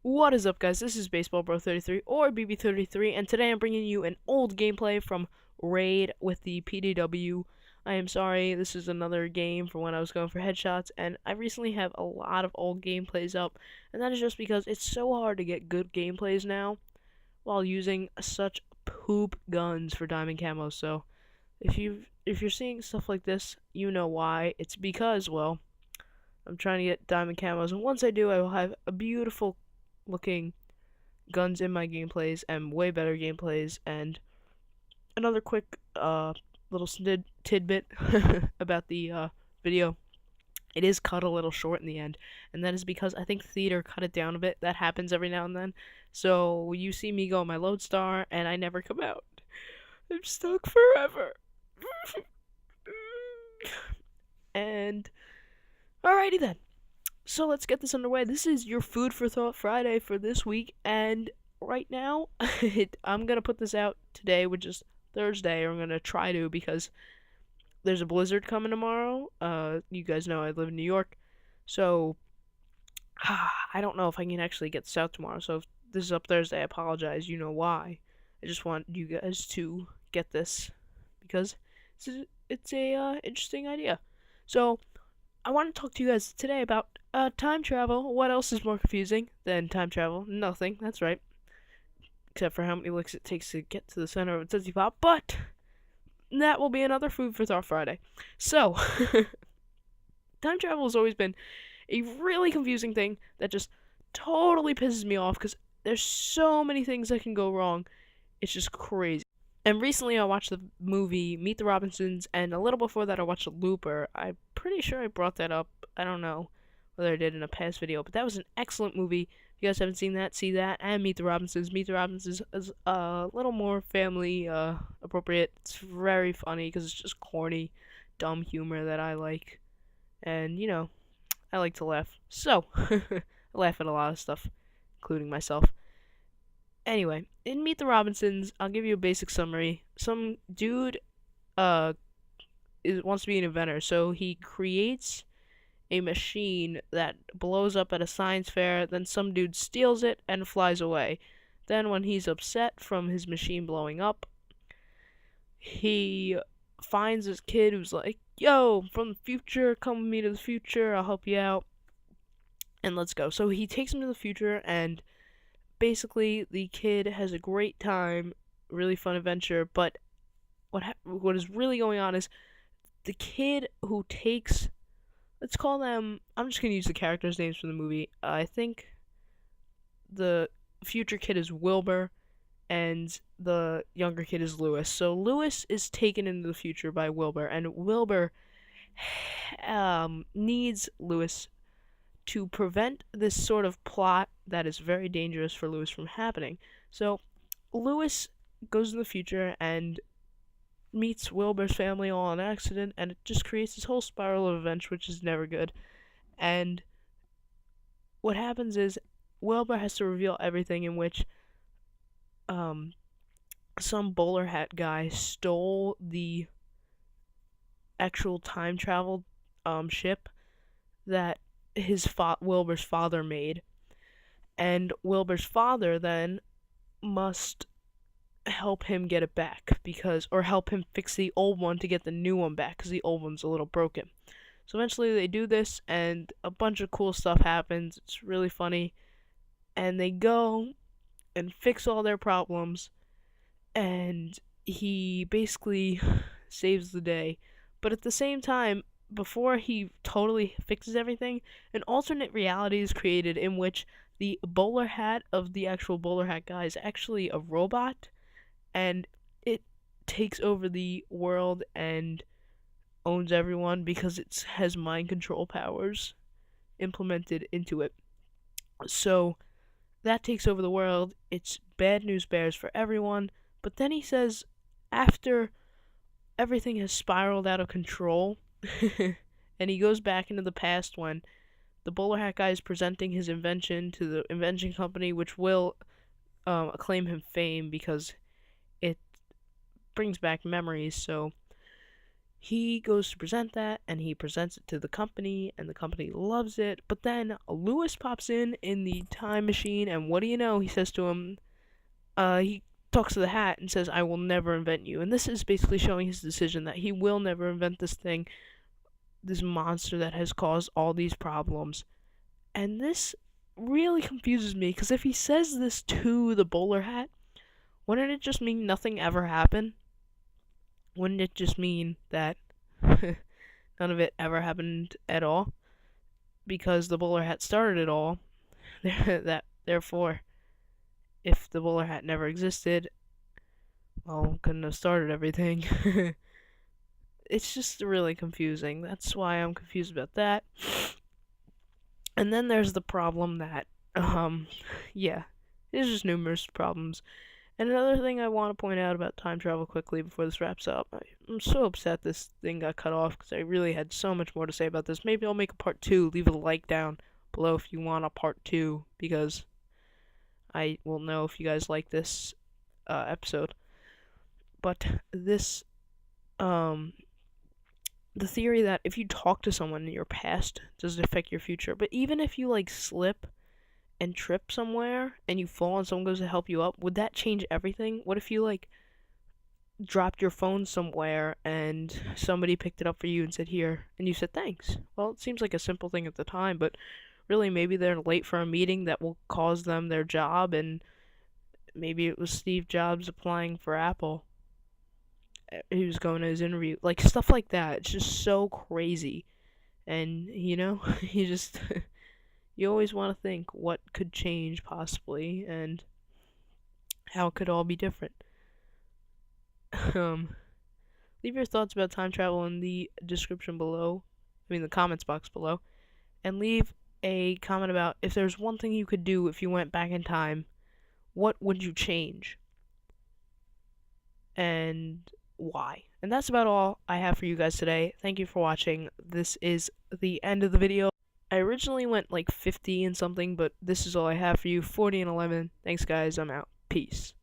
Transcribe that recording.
What is up, guys? This is Baseball Bro 33 or BB33, and today I'm bringing you an old gameplay from Raid with the PDW. I am sorry, this is another game from when I was going for headshots, and I recently have a lot of old gameplays up, and that is just because it's so hard to get good gameplays now while using such poop guns for diamond camos. So if you're seeing stuff like this, you know why. It's because, well, I'm trying to get diamond camos, and once I do, I will have a beautiful looking guns in my gameplays and way better gameplays. And another quick little tidbit about the video: it is cut a little short in the end, and that is because I think Theater cut it down a bit. That happens every now and then. So you see me go on my Lodestar and I never come out. I'm stuck forever. And alrighty then. So let's get this underway. This is your Food for Thought Friday for this week, and right now, I'm gonna put this out today, which is Thursday, or I'm gonna try to, because there's a blizzard coming tomorrow. You guys know I live in New York, so I don't know if I can actually get this out tomorrow. So if this is up Thursday, I apologize. You know why. I just want you guys to get this because it's a interesting idea. So I want to talk to you guys today about time travel. What else is more confusing than time travel? Nothing, that's right. Except for how many licks it takes to get to the center of a Tootsie Pop. But that will be another Food for Thought Friday. So, time travel has always been a really confusing thing that just totally pisses me off because there's so many things that can go wrong. It's just crazy. And recently I watched the movie Meet the Robinsons, and a little before that I watched Looper. I'm pretty sure I brought that up. I don't know whether I did in a past video, but that was an excellent movie. If you guys haven't seen that, see that, and Meet the Robinsons. Meet the Robinsons is a little more family appropriate. It's very funny because it's just corny, dumb humor that I like. And, you know, I like to laugh. So, I laugh at a lot of stuff, including myself. Anyway, in Meet the Robinsons, I'll give you a basic summary. Some dude wants to be an inventor, so he creates a machine that blows up at a science fair. Then some dude steals it and flies away. Then when he's upset from his machine blowing up, he finds this kid who's like, "Yo, from the future, come with me to the future, I'll help you out, and let's go." So he takes him to the future, and basically the kid has a great time, really fun adventure. But what is really going on is the kid who takes, let's call them, I'm just gonna use the characters' names from the movie. I think the future kid is Wilbur, and the younger kid is Lewis. So Lewis is taken into the future by Wilbur, and Wilbur needs Lewis to prevent this sort of plot that is very dangerous for Lewis from happening. So Lewis goes in the future and meets Wilbur's family all on accident, and it just creates this whole spiral of events, which is never good. And what happens is Wilbur has to reveal everything, in which some bowler hat guy stole the actual time travel ship that Wilbur's father made, and Wilbur's father then must help him get it back, or help him fix the old one to get the new one back, because the old one's a little broken. So eventually they do this, and a bunch of cool stuff happens. It's really funny, and they go and fix all their problems, and he basically saves the day. But at the same time, before he totally fixes everything, an alternate reality is created in which the bowler hat of the actual bowler hat guy is actually a robot, and it takes over the world and owns everyone because it has mind control powers implemented into it. So that takes over the world. It's bad news bears for everyone. But then he says, after everything has spiraled out of control, and he goes back into the past when the bowler hat guy is presenting his invention to the invention company, which will acclaim him fame because it brings back memories. So he goes to present that, and he presents it to the company, and the company loves it. But then Lewis pops in the time machine, and what do you know? He says to him, he talks to the hat and says, "I will never invent you." And this is basically showing his decision that he will never invent this thing, this monster that has caused all these problems. And this really confuses me, because if he says this to the bowler hat, wouldn't it just mean nothing ever happened? Wouldn't it just mean that none of it ever happened at all? Because the bowler hat started it all. That therefore, if the bowler hat never existed, well, couldn't have started everything. It's just really confusing. That's why I'm confused about that. And then there's the problem that, yeah, there's just numerous problems. And another thing I want to point out about time travel quickly before this wraps up, I'm so upset this thing got cut off, because I really had so much more to say about this. Maybe I'll make a part 2. Leave a like down below if you want a part 2, because I will know if you guys like this episode. But this, the theory that if you talk to someone in your past, does it affect your future? But even if you like slip and trip somewhere and you fall and someone goes to help you up, would that change everything? What if you like dropped your phone somewhere and somebody picked it up for you and said here, and you said thanks? Well, it seems like a simple thing at the time, but really maybe they're late for a meeting that will cause them their job, and maybe it was Steve Jobs applying for Apple. He was going to his interview, like stuff like that. It's just so crazy. And you just you always want to think what could change possibly, and how it could all be different. Leave your thoughts about time travel in the description below. The comments box below. And leave a comment about if there's one thing you could do if you went back in time, what would you change? And why? And that's about all I have for you guys today. Thank you for watching. This is the end of the video. I originally went like 50 and something, but this is all I have for you. 40 and 11. Thanks, guys. I'm out. Peace.